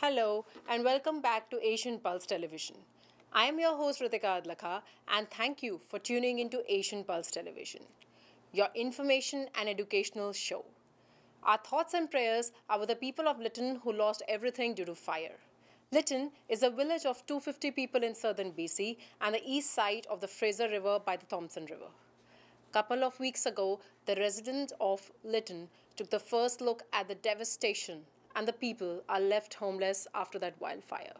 Hello and welcome back to Asian Pulse Television. I am your host Ritika Adlakha and thank you for tuning into Asian Pulse Television, your information and educational show. Our thoughts and prayers are with the people of Lytton who lost everything due to fire. Lytton is a village of 250 people in southern BC and the east side of the Fraser River by the Thompson River. Couple of weeks ago, the residents of Lytton took the first look at the devastation and the people are left homeless after that wildfire.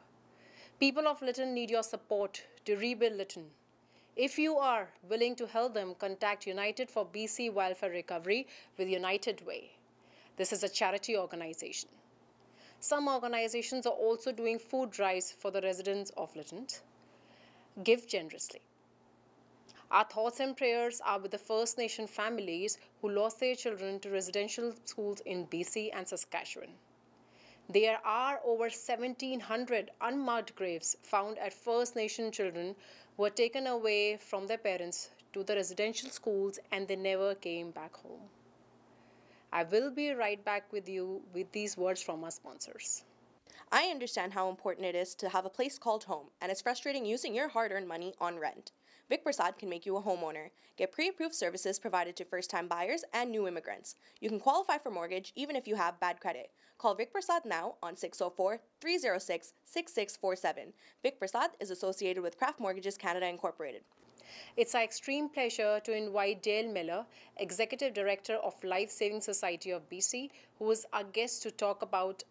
People of Lytton need your support to rebuild Lytton. If you are willing to help them, contact United for BC Wildfire Recovery with United Way. This is a charity organization. Some organizations are also doing food drives for the residents of Lytton. Give generously. Our thoughts and prayers are with the First Nation families who lost their children to residential schools in BC and Saskatchewan. There are over 1,700 unmarked graves found at First Nation children who were taken away from their parents to the residential schools and they never came back home. I will be right back with you with these words from our sponsors. I understand how important it is to have a place called home, and it's frustrating using your hard-earned money on rent. Vic Prasad can make you a homeowner. Get pre-approved services provided to first-time buyers and new immigrants. You can qualify for mortgage even if you have bad credit. Call Vic Prasad now on 604-306-6647. Vic Prasad is associated with Craft Mortgages Canada Incorporated. It's our extreme pleasure to invite Dale Miller, Executive Director of Life Saving Society of BC, who is our guest to talk about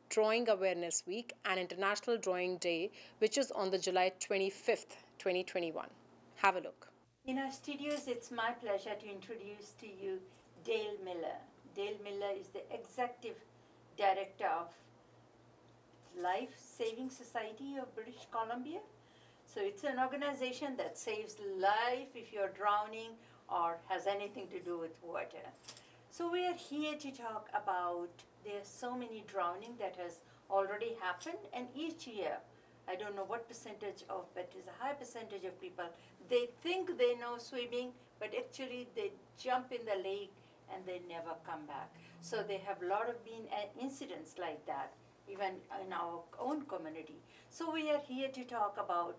Drawing Awareness Week and International Drawing Day, which is on the July 25th, 2021. Have a look. In our studios, it's my pleasure to introduce to you Dale Miller. Dale Miller is the Executive Director of Life Saving Society of British Columbia. So it's an organization that saves life if you're drowning or has anything to do with water. So we are here to talk about there's so many drowning that has already happened, and each year, I don't know what percentage of, but there's a high percentage of people, they think they know swimming, but actually they jump in the lake and they never come back. So there have a lot of been incidents like that, even in our own community. So we are here to talk about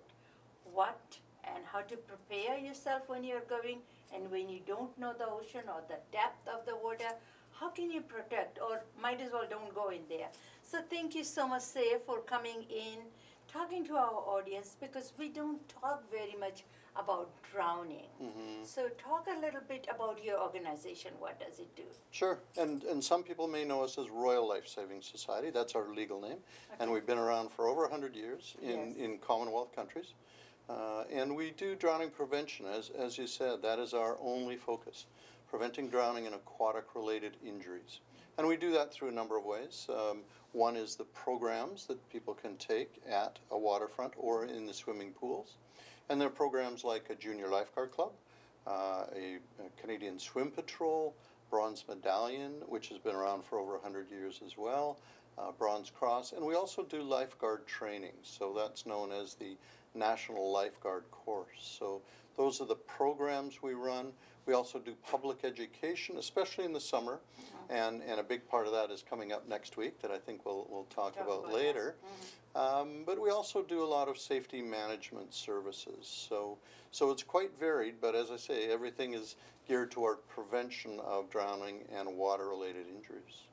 what and how to prepare yourself when you're going, and when you don't know the ocean or the depth of the water, how can you protect, or might as well don't go in there. So thank you so much, Say, for coming in, talking to our audience, because we don't talk very much about drowning. So talk a little bit about your organization. What does it do? Sure, and some people may know us as Royal Life Saving Society. That's our legal name. Okay. And we've been around for over 100 years in Commonwealth countries. And we do drowning prevention, as you said. That is our only focus, preventing drowning and aquatic-related injuries. And we do that through a number of ways. One is the programs that people can take at a waterfront or in the swimming pools. And there are programs like a Junior Lifeguard Club, a Canadian Swim Patrol, Bronze Medallion, which has been around for over 100 years as well, Bronze Cross, and we also do lifeguard training. So that's known as the National Lifeguard Course. So those are the programs we run. We also do public education, especially in the summer, and a big part of that is coming up next week that I think we'll talk about later. But we also do a lot of safety management services. So it's quite varied, but as I say, everything is geared toward prevention of drowning and water-related injuries.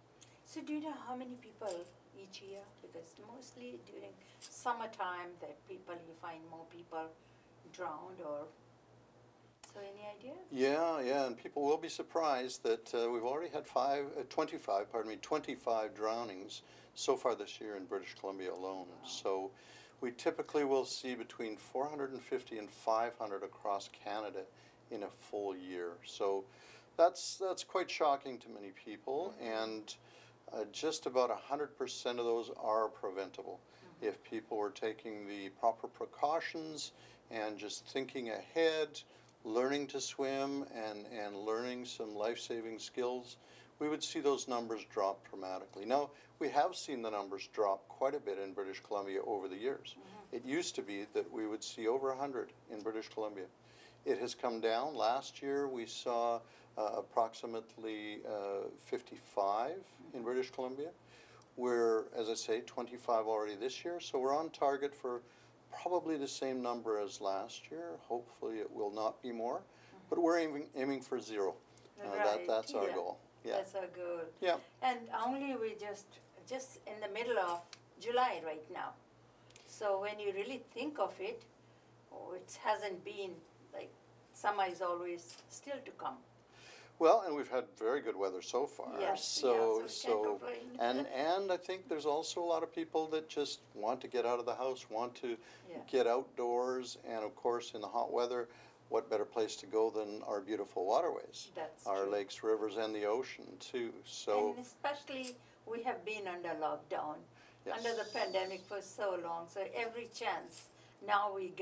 So do you know how many people each year? Because mostly during summertime that you find more people drowned, or so any idea? Yeah, and people will be surprised that we've already had 25 drownings so far this year in British Columbia alone. Wow. So we typically will see between 450 and 500 across Canada in a full year. So that's quite shocking to many people, and just about 100% of those are preventable if people were taking the proper precautions and just thinking ahead, learning to swim and learning some life-saving skills. We would see those numbers drop dramatically. Now, we have seen the numbers drop quite a bit in British Columbia over the years. It used to be that we would see over 100 in British Columbia. It has come down. Last year we saw approximately 55 in British Columbia. We're, as I say, 25 already this year, so we're on target for probably the same number as last year. Hopefully it will not be more, but we're aiming for 0. That's our goal. Yeah. That's our goal. Yeah. And only we just in the middle of July right now. So when you really think of it, it hasn't been like summer is always still to come. Well, and we've had very good weather so far. Yes, So we can't complain. and I think there's also a lot of people that just want to get out of the house, want to Yeah. get outdoors, and of course in the hot weather, what better place to go than our beautiful waterways, That's our true. lakes, rivers, and the ocean too. So And especially we have been under lockdown, Yes. under the pandemic for so long. So every chance now we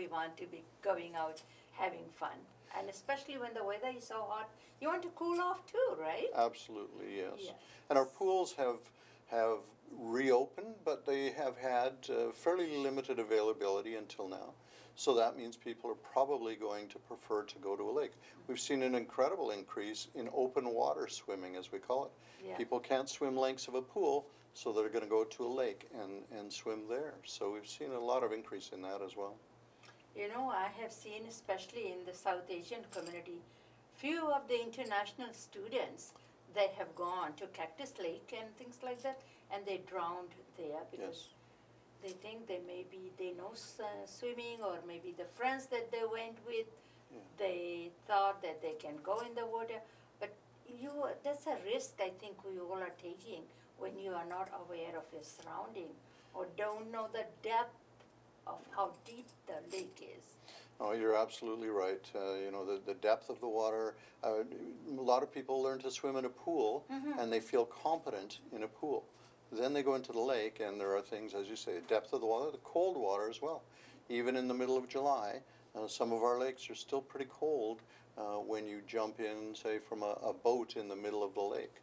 want to be going out having fun. And especially when the weather is so hot, you want to cool off too, right? absolutely, yes. Yes. And our pools have reopened, but they have had fairly limited availability until now. So that means people are probably going to prefer to go to a lake. We've seen an incredible increase in open water swimming, as we call it. Yeah. People can't swim lengths of a pool, so they're going to go to a lake and swim there. So we've seen a lot of increase in that as well. You know, I have seen, especially in the South Asian community, few of the international students that have gone to Cactus Lake and things like that, and they drowned there because they think they know swimming, or maybe the friends that they went with, they thought that they can go in the water. But that's a risk I think we all are taking when you are not aware of your surrounding or don't know the depth of how deep the lake is. Oh, you're absolutely right. The depth of the water. A lot of people learn to swim in a pool, and they feel competent in a pool. Then they go into the lake, and there are things, as you say, the depth of the water, the cold water as well. Even in the middle of July, some of our lakes are still pretty cold when you jump in, say, from a boat in the middle of the lake.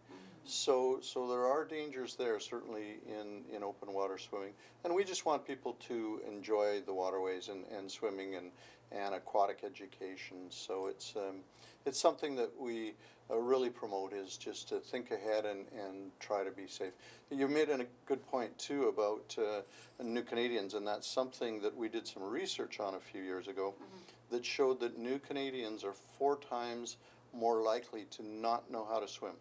So there are dangers there, certainly in open water swimming. And we just want people to enjoy the waterways and swimming and aquatic education. So it's something that we really promote, is just to think ahead and try to be safe. You made a good point too about new Canadians, and that's something that we did some research on a few years ago that showed that new Canadians are 4 times more likely to not know how to swim.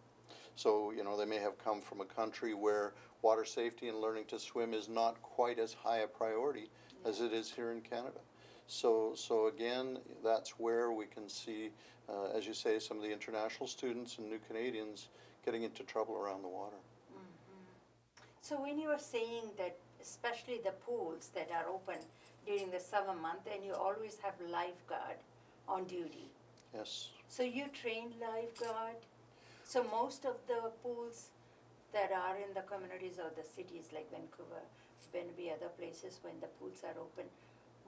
So, they may have come from a country where water safety and learning to swim is not quite as high a priority as it is here in Canada. So again, that's where we can see, as you say, some of the international students and new Canadians getting into trouble around the water. So when you were saying that, especially the pools that are open during the summer month, and you always have lifeguard on duty. Yes. So you train lifeguard. So most of the pools that are in the communities or the cities like Vancouver, maybe other places when the pools are open,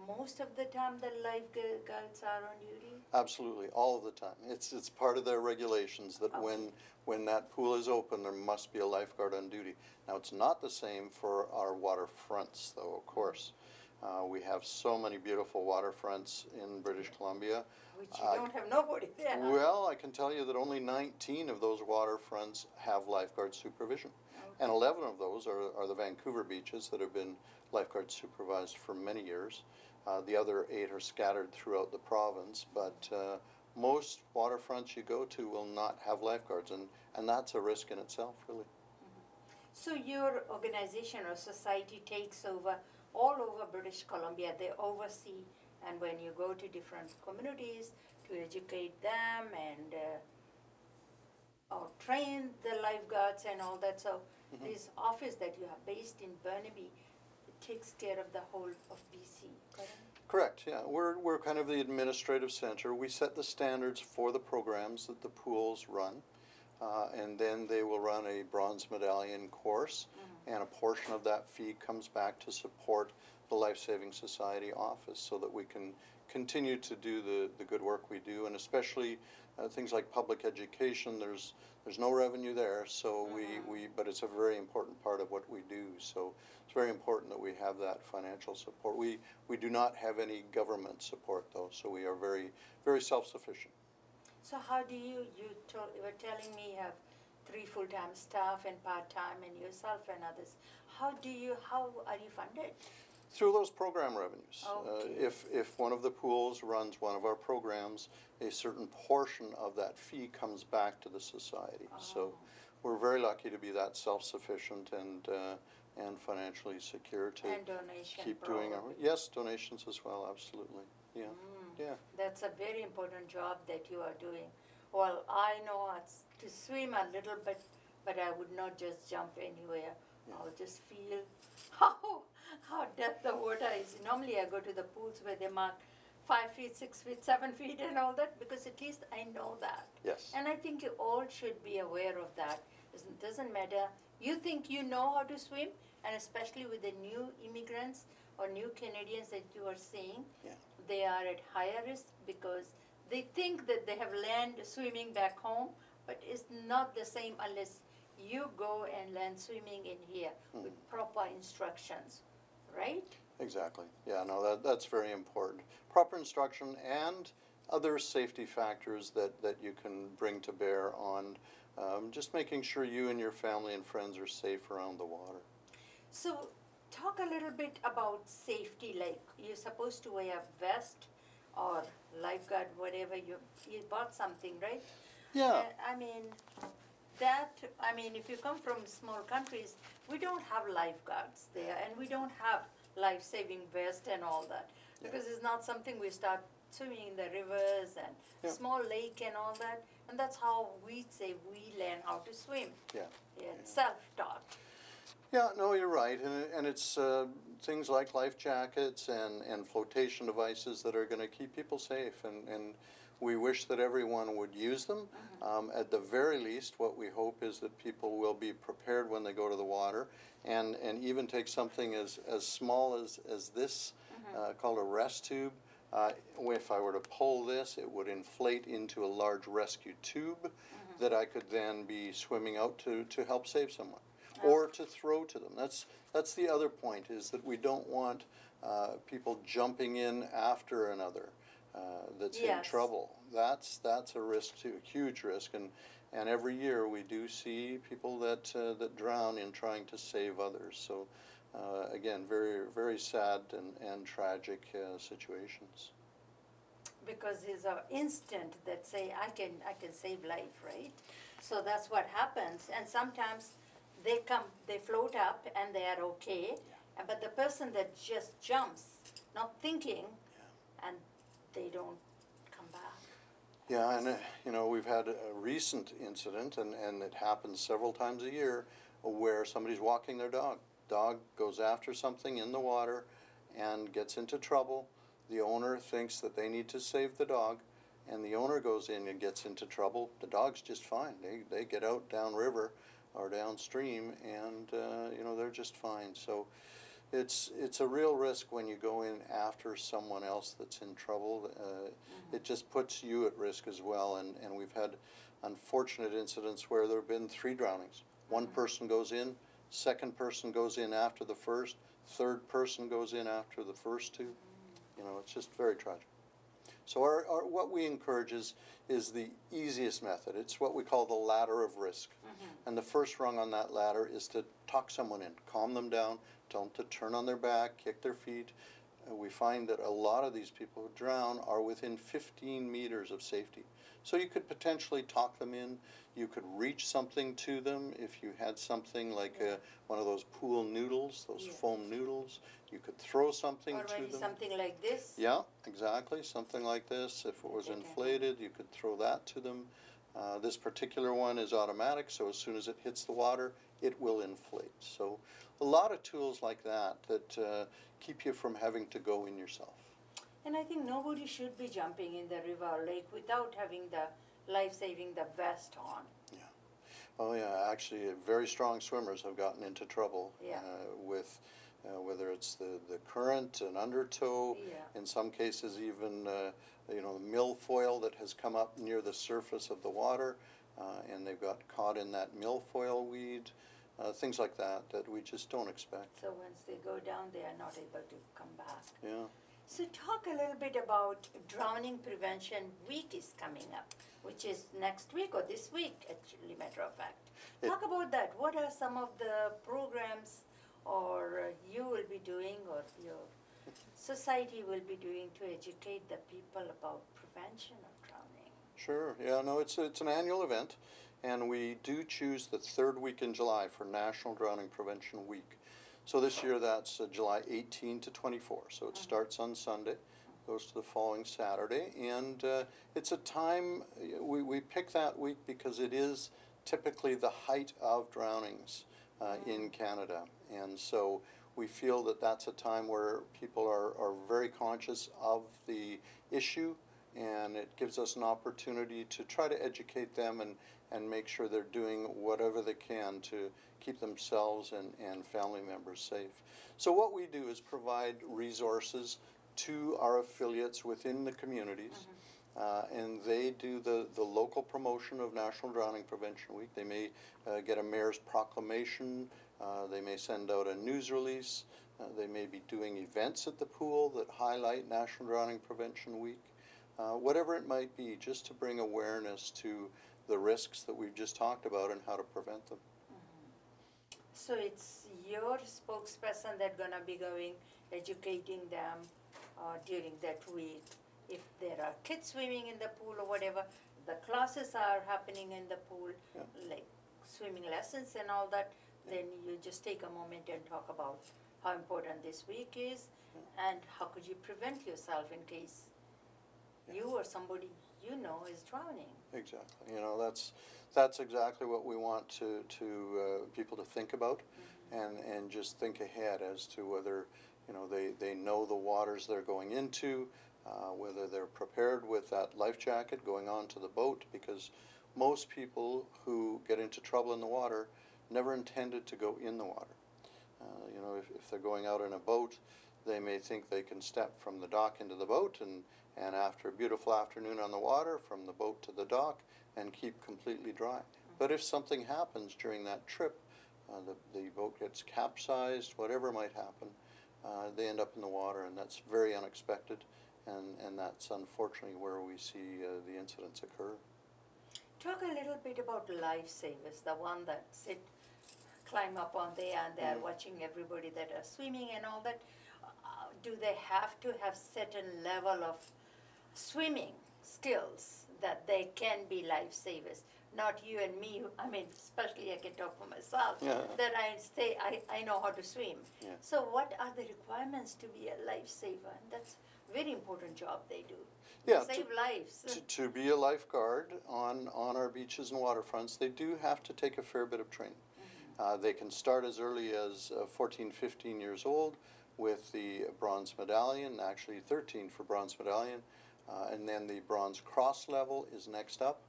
most of the time the lifeguards are on duty? Absolutely, all of the time. It's part of their regulations that when that pool is open, there must be a lifeguard on duty. Now, it's not the same for our waterfronts, though, of course. We have so many beautiful waterfronts in British Columbia. Which you don't have nobody there. Well, I can tell you that only 19 of those waterfronts have lifeguard supervision. And 11 of those are the Vancouver beaches that have been lifeguard supervised for many years. The other 8 are scattered throughout the province, but most waterfronts you go to will not have lifeguards, and that's a risk in itself, really. So your organization or society takes over all over British Columbia. They oversee, and when you go to different communities to educate them and or train the lifeguards and all that. So this office that you have based in Burnaby takes care of the whole of BC, correct? Correct, yeah. We're kind of the administrative center. We set the standards for the programs that the pools run, and then they will run a bronze medallion course, and a portion of that fee comes back to support the Life Saving Society office so that we can continue to do the good work we do, and especially things like public education. There's no revenue there, so but it's a very important part of what we do. So it's very important that we have that financial support. We do not have any government support though, so we are very, very self-sufficient. So how do you were telling me you have 3 full-time staff and part-time and yourself and others. How are you funded? Through those program revenues. Okay. If one of the pools runs one of our programs, a certain portion of that fee comes back to the society. So we're very lucky to be that self-sufficient and financially secure to And donation keep doing our, probably. yes, donations as well, absolutely. Yeah. Yeah. That's a very important job that you are doing. Well, I know to swim a little bit, but I would not just jump anywhere. I'll just feel how depth the water is. Normally I go to the pools where they mark 5 feet, 6 feet, 7 feet and all that, because at least I know that. Yes. And I think you all should be aware of that. It doesn't matter. You think you know how to swim, and especially with the new immigrants or new Canadians that you are seeing, they are at higher risk because they think that they have learned swimming back home, but it's not the same unless you go and learn swimming in here with proper instructions, right? Exactly. Yeah, no, that's very important. Proper instruction and other safety factors that you can bring to bear on just making sure you and your family and friends are safe around the water. So talk a little bit about safety, like you're supposed to wear a vest or lifeguard, whatever, you bought something, right? Yeah. If you come from small countries, we don't have lifeguards there, and we don't have life-saving vest and all that, because it's not something we start swimming in the rivers and small lake and all that, and that's how we say we learn how to swim. Self-taught. Yeah, no, you're right, and it's things like life jackets and flotation devices that are going to keep people safe, and we wish that everyone would use them. At the very least, what we hope is that people will be prepared when they go to the water, and even take something as small as this, called a rest tube. If I were to pull this, it would inflate into a large rescue tube that I could then be swimming out to help save someone. Or to throw to them. That's the other point, is that we don't want people jumping in after another that's in trouble. That's a risk too, a huge risk, and every year we do see people that drown in trying to save others. So again, very, very sad and tragic situations. Because it's an instant that say I can save life, right? So that's what happens, and sometimes they float up and they are okay, but the person that just jumps, not thinking, and they don't come back. Yeah, and we've had a recent incident, and it happens several times a year, where somebody's walking their dog. Dog goes after something in the water and gets into trouble. The owner thinks that they need to save the dog, and the owner goes in and gets into trouble. The dog's just fine. They get out downriver or downstream, and they're just fine. So it's a real risk when you go in after someone else that's in trouble. It just puts you at risk as well, and we've had unfortunate incidents where there have been 3 drownings. One person goes in, second person goes in after the first, third person goes in after the first 2. It's just very tragic. So what we encourage is the easiest method. It's what we call the ladder of risk. And the first rung on that ladder is to talk someone in, calm them down, tell them to turn on their back, kick their feet. We find that a lot of these people who drown are within 15 meters of safety. So you could potentially talk them in. You could reach something to them if you had something like one of those pool noodles, those foam noodles. You could throw something or to maybe them. Something like this. Yeah, exactly, something like this. If it was inflated, you could throw that to them. This particular one is automatic, so as soon as it hits the water, it will inflate. So a lot of tools like that keep you from having to go in yourself. And I think nobody should be jumping in the river or lake without having the life-saving, the vest on. Yeah. Oh yeah, actually very strong swimmers have gotten into trouble with whether it's the current, an undertow, in some cases even the milfoil that has come up near the surface of the water, and they've got caught in that milfoil weed, things like that we just don't expect. So once they go down, they are not able to come back. Yeah. So talk a little bit about Drowning Prevention Week is coming up, which is next week or this week, actually, matter of fact. Talk about that. What are some of the programs or you will be doing or your society will be doing to educate the people about prevention of drowning? Sure. Yeah, no, it's an annual event, and we do choose the third week in July for National Drowning Prevention Week. So this year that's July 18 to 24. So it starts on Sunday, goes to the following Saturday, and it's a time, we pick that week because it is typically the height of drownings in Canada. And so we feel that that's a time where people are very conscious of the issue, and it gives us an opportunity to try to educate them and make sure they're doing whatever they can to keep themselves and family members safe. So what we do is provide resources to our affiliates within the communities, and they do the local promotion of National Drowning Prevention Week. They may get a mayor's proclamation, they may send out a news release, they may be doing events at the pool that highlight National Drowning Prevention Week. Whatever it might be, just to bring awareness to the risks that we've just talked about and how to prevent them. So it's your spokesperson that's going to be going, educating them during that week. If there are kids swimming in the pool or whatever, the classes are happening in the pool, like swimming lessons and all that, then you just take a moment and talk about how important this week is and how could you prevent yourself in case you or somebody you know is drowning. Exactly. You know, that's exactly what we want to people to think about, and just think ahead as to whether, you know, they know the waters they're going into, whether they're prepared with that life jacket going onto the boat, because most people who get into trouble in the water never intended to go in the water. You know, if they're going out in a boat, they may think they can step from the dock into the boat and after a beautiful afternoon on the water, from the boat to the dock, and keep completely dry. But if something happens during that trip, the boat gets capsized, whatever might happen, they end up in the water, and that's very unexpected, and that's unfortunately where we see the incidents occur. Talk a little bit about lifesavers, the one that climb up on there and they're watching everybody that are swimming and all that. Do they have to have certain level of swimming skills that they can be lifesavers? Not you and me. I mean, especially I can talk for myself. That I know how to swim. So what are the requirements to be a lifesaver? And that's a very important job they do. Save lives. To be a lifeguard on our beaches and waterfronts, they do have to take a fair bit of training. They can start as early as 14, 15 years old with the bronze medallion, actually 13 for bronze medallion, and then the bronze cross level is next up,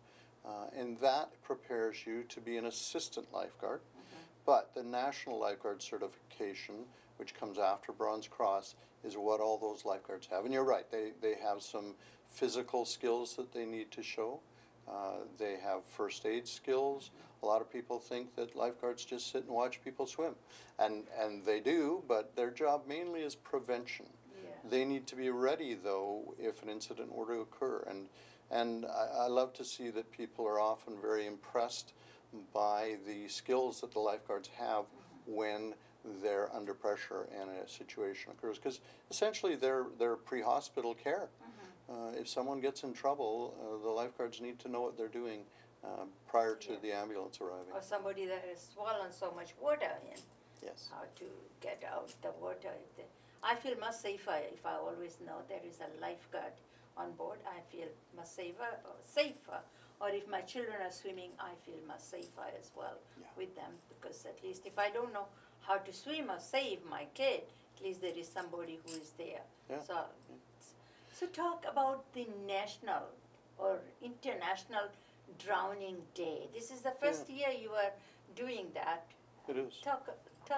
and that prepares you to be an assistant lifeguard. But the National Lifeguard Certification, which comes after bronze cross, is what all those lifeguards have. And you're right, they have some physical skills that they need to show. They have first aid skills. A lot of people think that lifeguards just sit and watch people swim, and they do, but their job mainly is prevention. They need to be ready, though, if an incident were to occur. And I love to see that people are often very impressed by the skills that the lifeguards have when they're under pressure and a situation occurs, because essentially they're pre-hospital care. If someone gets in trouble, the lifeguards need to know what they're doing prior to the ambulance arriving. Or somebody that has swallowed so much water in. How to get out the water. I feel much safer if I always know there is a lifeguard on board. I feel much safer. Or if my children are swimming, I feel much safer as well with them, because at least if I don't know how to swim or save my kid, at least there is somebody who is there. So talk about the national or international drowning day. This is the first year you are doing that. It is. Talk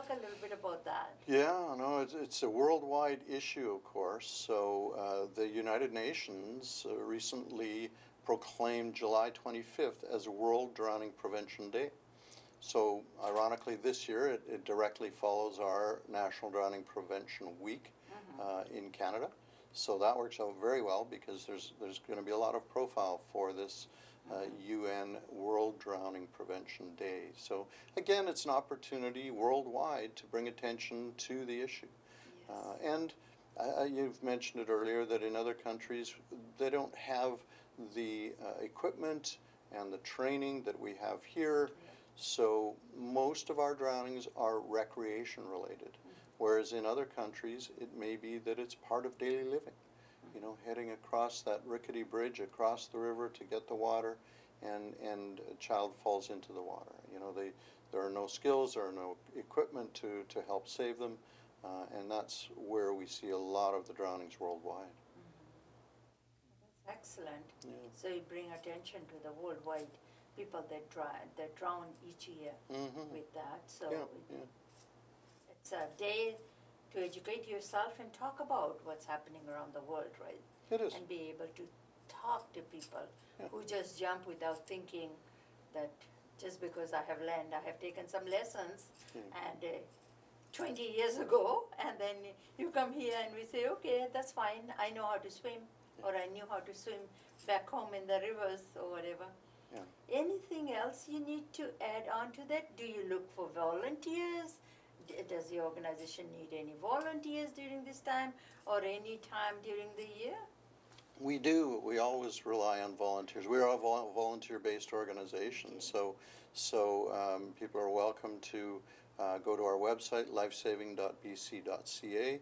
a little bit about that. Yeah, no, it's a worldwide issue, of course. So the United Nations recently proclaimed July 25th as World Drowning Prevention Day. So ironically this year it directly follows our National Drowning Prevention Week in Canada. So that works out very well because there's going to be a lot of profile for this UN World Drowning Prevention Day. So again, it's an opportunity worldwide to bring attention to the issue. Yes. And you've mentioned it earlier that in other countries they don't have the equipment and the training that we have here. So most of our drownings are recreation related. Whereas in other countries, it may be that it's part of daily living. You know, heading across that rickety bridge across the river to get the water, and a child falls into the water. You know, there are no skills, there are no equipment to help save them, and that's where we see a lot of the drownings worldwide. That's excellent. Yeah. So you bring attention to the worldwide people that drown each year with that. So it's a day to educate yourself and talk about what's happening around the world, right? It is. And be able to talk to people who just jump without thinking that just because I have land, I have taken some lessons and 20 years ago, and then you come here and we say, okay, that's fine, I know how to swim, or I knew how to swim back home in the rivers or whatever. Yeah. Anything else you need to add on to that? Do you look for volunteers? Does the organization need any volunteers during this time or any time during the year? We do. We always rely on volunteers. We are a volunteer-based organization, so people are welcome to go to our website, lifesaving.bc.ca.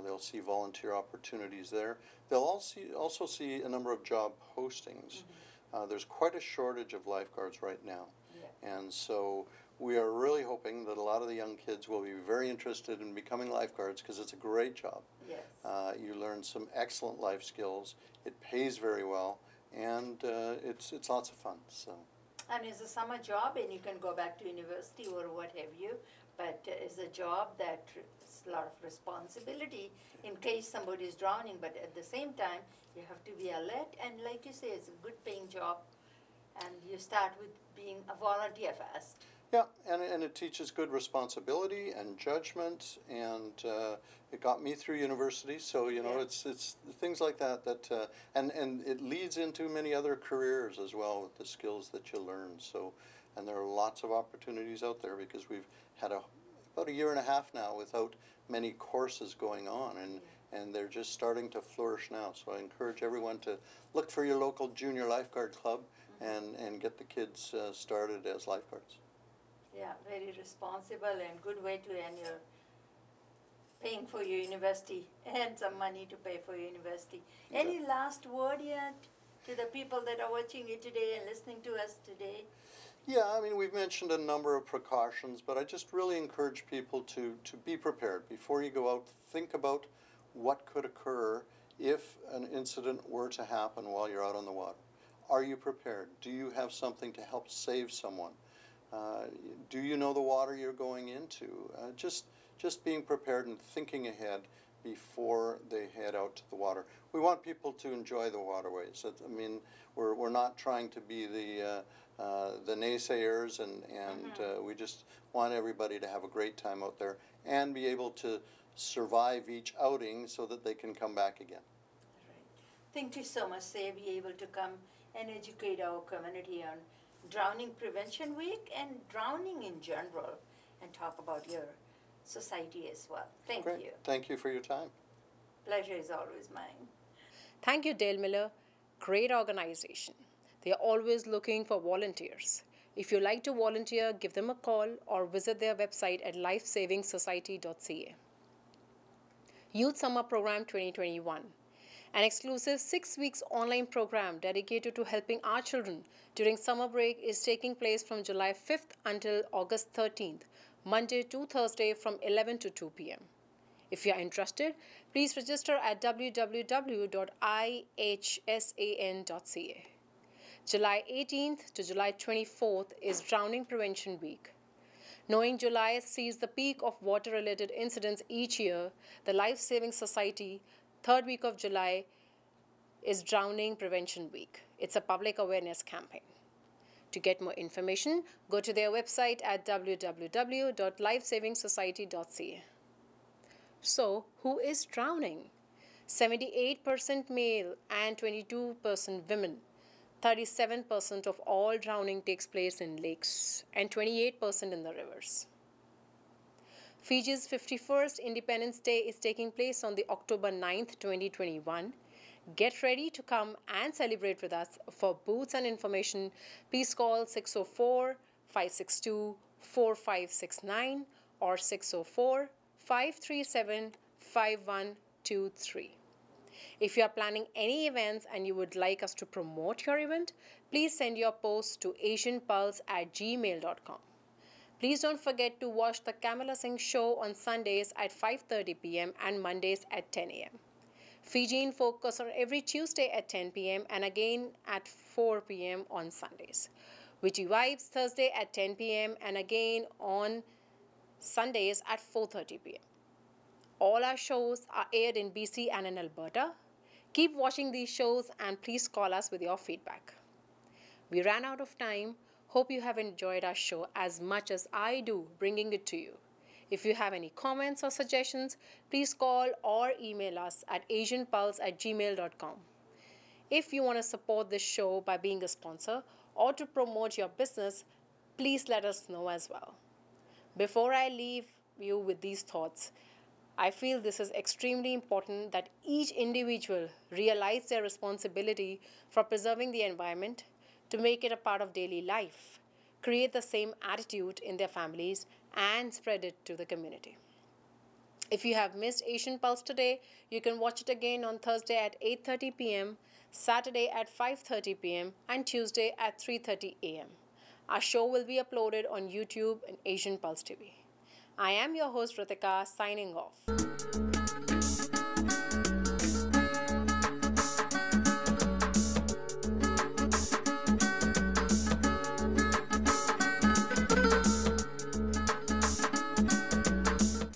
They'll see volunteer opportunities there. They'll also see a number of job postings. There's quite a shortage of lifeguards right now, and so we are really hoping that a lot of the young kids will be very interested in becoming lifeguards because it's a great job. Yes. You learn some excellent life skills. It pays very well, and it's lots of fun. So. And it's a summer job, and you can go back to university or what have you. But it's a job that is a lot of responsibility in case somebody is drowning. But at the same time, you have to be alert, and like you say, it's a good paying job. And you start with being a volunteer first. Yeah, and it teaches good responsibility and judgment, and it got me through university. So you know, it's things like that and it leads into many other careers as well with the skills that you learn. So, and there are lots of opportunities out there because we've had about a year and a half now without many courses going on, and they're just starting to flourish now. So I encourage everyone to look for your local junior lifeguard club and get the kids started as lifeguards. Yeah, very responsible and good way to earn your paying for your university and some money to pay for your university. Any last word yet to the people that are watching you today and listening to us today? Yeah, I mean, we've mentioned a number of precautions, but I just really encourage people to be prepared. Before you go out, think about what could occur if an incident were to happen while you're out on the water. Are you prepared? Do you have something to help save someone? Do you know the water you're going into? Just being prepared and thinking ahead before they head out to the water. We want people to enjoy the waterways. I mean, we're not trying to be the naysayers, and we just want everybody to have a great time out there and be able to survive each outing so that they can come back again. Right. Thank you so much, Say, be able to come and educate our community on Drowning Prevention Week and drowning in general, and talk about your society as well. Thank you. Thank you for your time. Pleasure is always mine. Thank you, Dale Miller. Great organization. They are always looking for volunteers. If you like to volunteer, give them a call or visit their website at lifesavingsociety.ca. Youth Summer Program 2021. An exclusive 6 weeks online program dedicated to helping our children during summer break is taking place from July 5th until August 13th, Monday to Thursday from 11 to 2 p.m. If you are interested, please register at www.ihsan.ca. July 18th to July 24th is Drowning Prevention Week. Knowing July sees the peak of water-related incidents each year, the Life Saving Society third week of July is Drowning Prevention Week. It's a public awareness campaign. To get more information, go to their website at www.lifesavingsociety.ca. So, who is drowning? 78% male and 22% women. 37% of all drowning takes place in lakes and 28% in the rivers. Fiji's 51st Independence Day is taking place on the October 9th, 2021. Get ready to come and celebrate with us. For booths and information, please call 604-562-4569 or 604-537-5123. If you are planning any events and you would like us to promote your event, please send your post to asianpulse@gmail.com. Please don't forget to watch the Kamala Singh show on Sundays at 5:30 p.m. and Mondays at 10 a.m. Fiji in Focus on every Tuesday at 10 p.m. and again at 4 p.m. on Sundays. Witty Vibes Thursday at 10 p.m. and again on Sundays at 4:30 p.m. All our shows are aired in BC and in Alberta. Keep watching these shows and please call us with your feedback. We ran out of time. Hope you have enjoyed our show as much as I do bringing it to you. If you have any comments or suggestions, please call or email us at asianpulse@gmail.com. If you want to support this show by being a sponsor or to promote your business, please let us know as well. Before I leave you with these thoughts, I feel this is extremely important that each individual realize their responsibility for preserving the environment, to make it a part of daily life, create the same attitude in their families, and spread it to the community. If you have missed Asian Pulse today, you can watch it again on Thursday at 8:30 p.m., Saturday at 5:30 p.m., and Tuesday at 3:30 a.m. Our show will be uploaded on YouTube and Asian Pulse TV. I am your host Ritika, signing off.